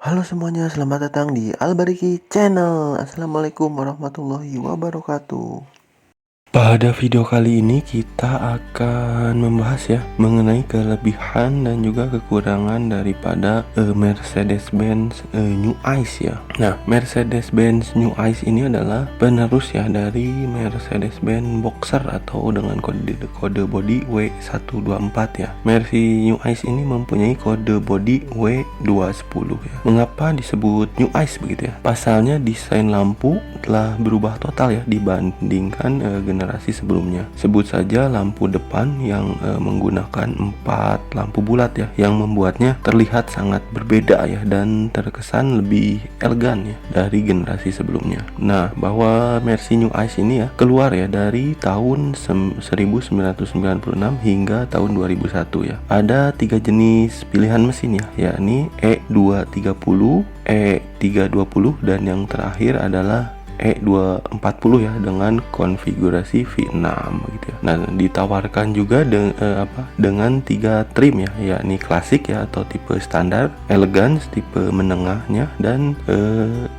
Halo semuanya, selamat datang di Albariki Channel. Assalamualaikum warahmatullahi wabarakatuh. Pada video kali ini kita akan membahas ya mengenai kelebihan dan juga kekurangan daripada Mercedes-Benz New Ice ya. Nah, Mercedes-Benz New Ice ini adalah penerus ya dari Mercedes-Benz Boxer atau dengan kode bodi W124 ya. Mercy New Ice ini mempunyai kode bodi W210 ya. Mengapa disebut New Ice begitu ya? Pasalnya desain lampu telah berubah total ya dibandingkan generasi sebelumnya. Sebut saja lampu depan yang menggunakan 4 lampu bulat ya, yang membuatnya terlihat sangat berbeda ya dan terkesan lebih elegan ya dari generasi sebelumnya. Nah, bahwa Mercy New Ice ini ya keluar ya dari tahun 1996 hingga tahun 2001 ya. Ada 3 jenis pilihan mesin ya, yakni E230, E320 dan yang terakhir adalah E240 ya dengan konfigurasi V6 gitu ya. Nah, ditawarkan juga dengan 3 trim ya, yakni klasik ya atau tipe standar, elegance tipe menengahnya, dan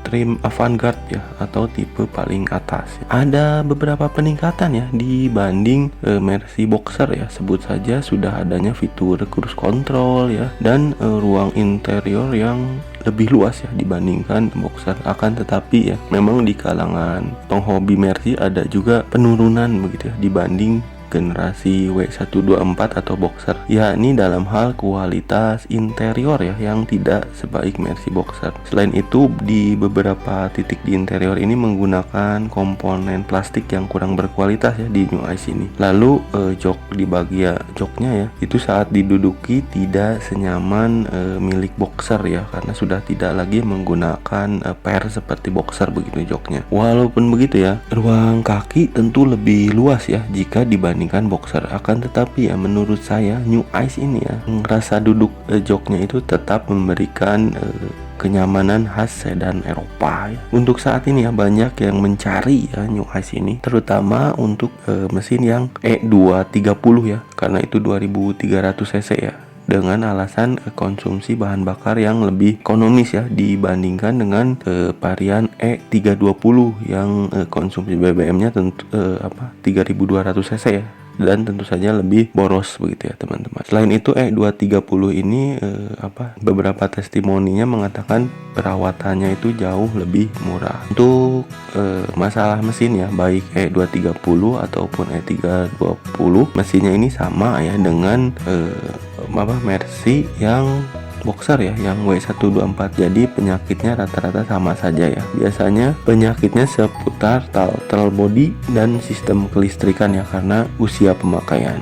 trim avant-garde ya atau tipe paling atas ya. Ada beberapa peningkatan ya dibanding Mercy Boxer ya. Sebut saja sudah adanya fitur cruise control ya dan ruang interior yang lebih luas ya dibandingkan Boxer. Akan tetapi ya memang di kalangan penghobi Mercy ada juga penurunan begitu ya dibanding generasi W124 atau Boxer, yakni dalam hal kualitas interior ya yang tidak sebaik Mercy Boxer. Selain itu, di beberapa titik di interior ini menggunakan komponen plastik yang kurang berkualitas ya di New Ice ini. Lalu jok di bagian joknya ya itu saat diduduki tidak senyaman milik Boxer ya, karena sudah tidak lagi menggunakan per seperti Boxer begitu joknya. Walaupun begitu ya, ruang kaki tentu lebih luas ya jika dibandingkan Boxer. Akan tetapi ya menurut saya New Ice ini ya rasa duduk joknya itu tetap memberikan kenyamanan khas sedan Eropa ya. Untuk saat ini ya banyak yang mencari ya New Ice ini, terutama untuk mesin yang E230 ya, karena itu 2300 cc ya, dengan alasan konsumsi bahan bakar yang lebih ekonomis ya dibandingkan dengan varian E320 yang konsumsi BBM-nya tentu 3200 cc ya, dan tentu saja lebih boros begitu ya teman-teman. Selain itu E230 ini beberapa testimoninya mengatakan perawatannya itu jauh lebih murah. Untuk masalah mesin ya, baik E230 ataupun E320 mesinnya ini sama ya dengan Mercy yang Boxer ya, yang W124. Jadi penyakitnya rata-rata sama saja ya. Biasanya penyakitnya seputar throttle body dan sistem kelistrikan ya, karena usia pemakaian.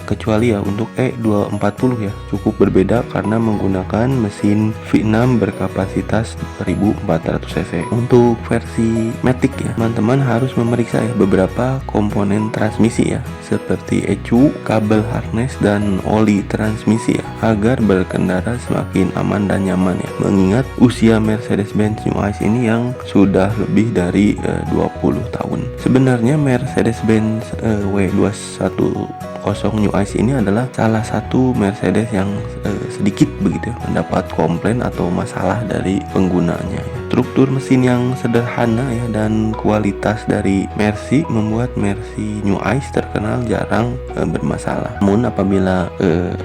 Kecuali ya untuk E240 ya cukup berbeda karena menggunakan mesin V6 berkapasitas 2400 cc. Untuk versi Matic ya, teman-teman harus memeriksa ya beberapa komponen transmisi ya, seperti ECU, kabel harness, dan oli transmisi ya, agar berkendara semakin aman dan nyaman ya, mengingat usia Mercedes-Benz New Ice ini yang sudah lebih dari 20 tahun. Sebenarnya Mercedes-Benz W210 New Ice ini adalah salah satu Mercedes yang sedikit begitu ya, mendapat komplain atau masalah dari penggunanya ya. Struktur mesin yang sederhana ya dan kualitas dari Mercy membuat Mercy New Ice terkenal jarang bermasalah. Namun apabila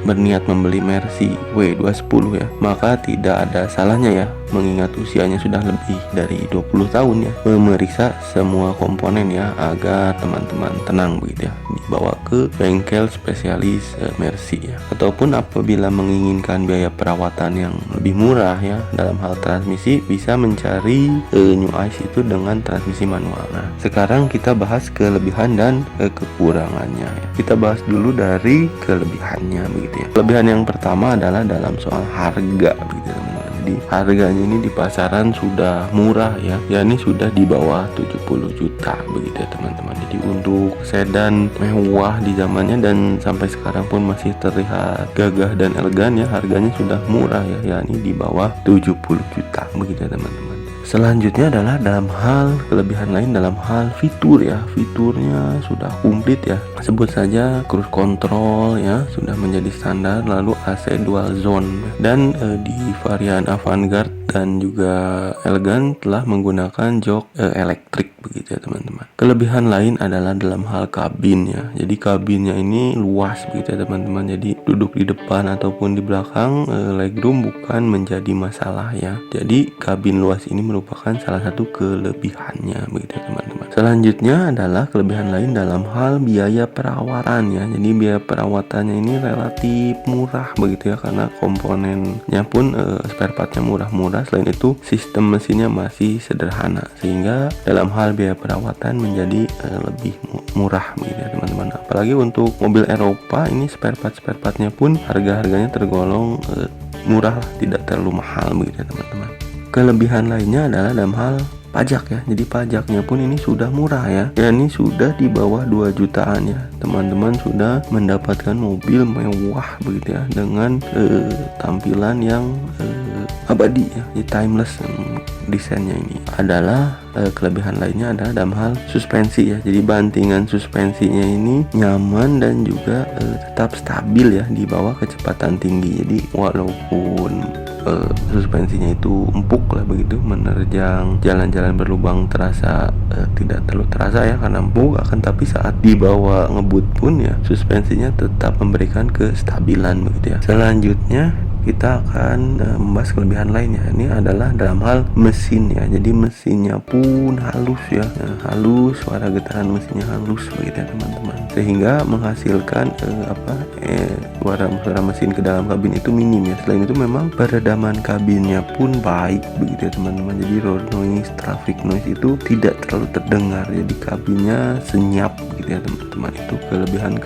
berniat membeli Mercy W210 ya, maka tidak ada salahnya ya, mengingat usianya sudah lebih dari 20 tahun ya, memeriksa semua komponen ya agar teman-teman tenang begitu ya, dibawa ke bengkel spesialis Mercy ya. Ataupun apabila menginginkan biaya perawatan yang lebih murah ya dalam hal transmisi, bisa mencari New Ice itu dengan transmisi manual. Nah, sekarang kita bahas kelebihan dan kekurangannya ya. Kita bahas dulu dari kelebihannya begitu ya. Kelebihan yang pertama adalah dalam soal harga begitu teman-teman. Jadi harganya ini di pasaran sudah murah ya, yakni sudah di bawah 70 juta begitu ya teman-teman. Jadi untuk sedan mewah di zamannya dan sampai sekarang pun masih terlihat gagah dan elegan ya, harganya sudah murah ya, yakni di bawah 70 juta begitu ya teman-teman. Selanjutnya adalah dalam hal kelebihan lain dalam hal fitur ya. Fiturnya sudah komplit ya. Sebut saja cruise control ya sudah menjadi standar, lalu AC dual zone dan di varian Avantgarde dan juga elegan telah menggunakan jok elektrik begitu ya teman-teman. Kelebihan lain adalah dalam hal kabin ya. Jadi kabinnya ini luas begitu ya teman-teman. Jadi duduk di depan ataupun di belakang legroom bukan menjadi masalah ya. Jadi kabin luas ini merupakan salah satu kelebihannya begitu ya teman-teman. Selanjutnya adalah kelebihan lain dalam hal biaya perawatan ya. Jadi biaya perawatannya ini relatif murah begitu ya, karena komponennya pun spare partnya murah-murah. Selain itu sistem mesinnya masih sederhana sehingga dalam hal biaya perawatan menjadi lebih murah begitu ya teman-teman. Apalagi untuk mobil Eropa ini spare partnya pun harganya tergolong murah lah, tidak terlalu mahal begitu ya teman-teman. Kelebihan lainnya adalah dalam hal pajak ya. Jadi pajaknya pun ini sudah murah ya. Ya ini sudah di bawah 2 jutaan ya. Teman-teman sudah mendapatkan mobil mewah begitu ya, dengan tampilan yang abadi ya, di timeless desainnya ini. Adalah kelebihan lainnya adalah dalam hal suspensi ya. Jadi bantingan suspensinya ini nyaman dan juga tetap stabil ya di bawah kecepatan tinggi. Jadi walaupun suspensinya itu empuk lah begitu, menerjang jalan-jalan berlubang terasa tidak terlalu terasa ya karena empuk, akan tapi saat dibawa ngebut pun ya suspensinya tetap memberikan kestabilan begitu ya. Selanjutnya kita akan membahas kelebihan lainnya. Ini adalah dalam hal mesin ya. Jadi mesinnya pun halus ya, halus, suara getaran mesinnya halus begitu ya teman-teman, sehingga menghasilkan suara mesin ke dalam kabin itu minim ya. Selain itu memang peredaman kabinnya pun baik begitu ya teman-teman. Jadi road noise, traffic noise itu tidak terlalu terdengar. Jadi kabinnya senyap gitu ya teman-teman. Itu kelebihannya.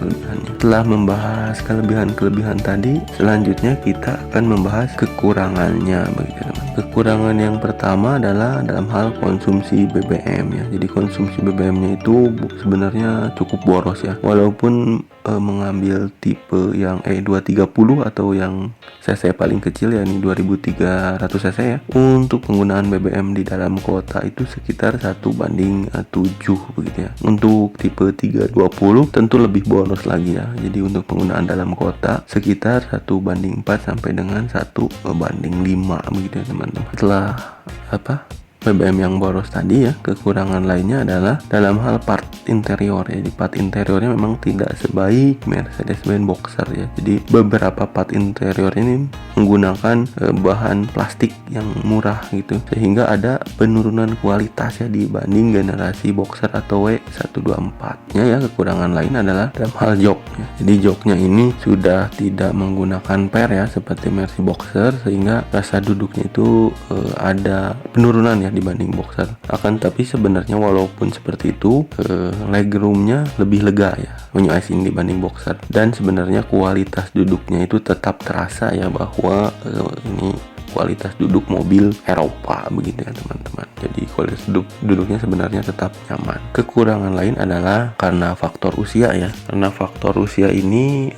Setelah membahas kelebihan tadi, selanjutnya kita akan membahas kekurangannya begitu teman. Kekurangan yang pertama adalah dalam hal konsumsi BBM ya. Jadi konsumsi BBM-nya itu sebenarnya cukup boros ya. Walaupun mengambil tipe yang E230 atau yang cc paling kecil ya, ini 2300 cc ya. Untuk penggunaan BBM di dalam kota itu sekitar 1:7 begitu ya. Untuk tipe 320 tentu lebih boros lagi ya. Jadi untuk penggunaan dalam kota sekitar 1:4 sampai dengan 1:5 begitu ya teman-teman. Setelah BBM yang boros tadi ya, kekurangan lainnya adalah dalam hal part interior ya. Jadi part interiornya memang tidak sebaik Mercedes-Benz Boxer ya. Jadi beberapa part interior ini menggunakan bahan plastik yang murah gitu, sehingga ada penurunan kualitas ya dibanding generasi Boxer atau W124 nya ya. Kekurangan lain adalah dalam hal jok ya. Jadi joknya ini sudah tidak menggunakan per ya seperti Mercy Boxer, sehingga rasa duduknya itu ada penurunan ya dibanding Boxer. Akan tapi sebenarnya walaupun seperti itu, legroomnya lebih lega ya New Icing dibanding Boxer, dan sebenarnya kualitas duduknya itu tetap terasa ya, bahwa ini kualitas duduk mobil Eropa begitu ya teman-teman. Jadi kualitas duduknya sebenarnya tetap nyaman. Kekurangan lain adalah karena faktor usia ya. Karena faktor usia ini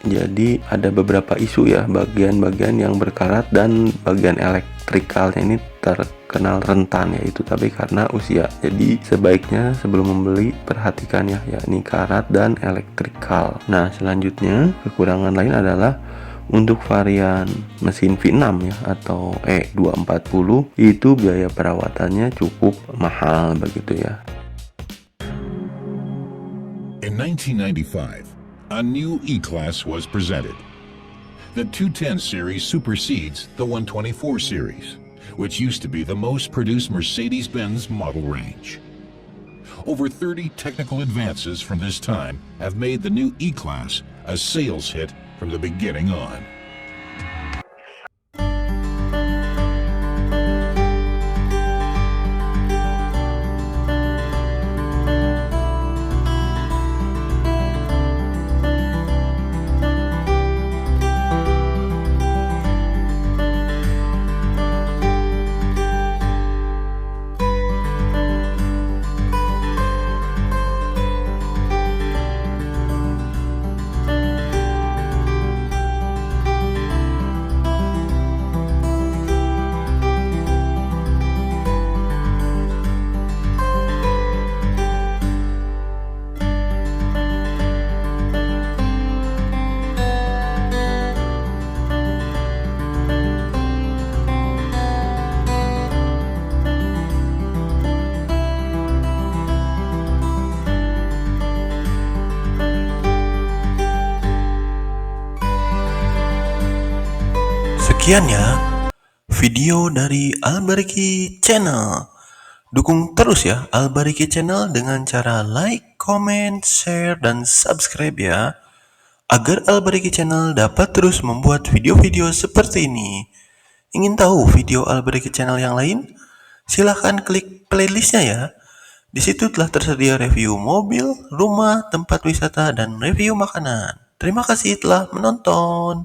jadi ada beberapa isu ya, bagian-bagian yang berkarat dan bagian elektrikalnya ini terkenal rentan ya, itu tapi karena usia. Jadi sebaiknya sebelum membeli perhatikan ya, yakni karat dan elektrikal. Nah selanjutnya kekurangan lain adalah untuk varian mesin V6 ya atau E240 itu biaya perawatannya cukup mahal begitu ya. In 1995, a new E-Class was presented. The 210 series supersedes the 124 series, which used to be the most produced Mercedes-Benz model range. Over 30 technical advances from this time have made the new E-Class a sales hit from the beginning on. Sekian ya video dari Albariki Channel. Dukung terus ya Albariki Channel dengan cara like, comment, share, dan subscribe ya, agar Albariki Channel dapat terus membuat video-video seperti ini. Ingin tahu video Albariki Channel yang lain? Silahkan klik playlistnya ya. Di situ telah tersedia review mobil, rumah, tempat wisata, dan review makanan. Terima kasih telah menonton.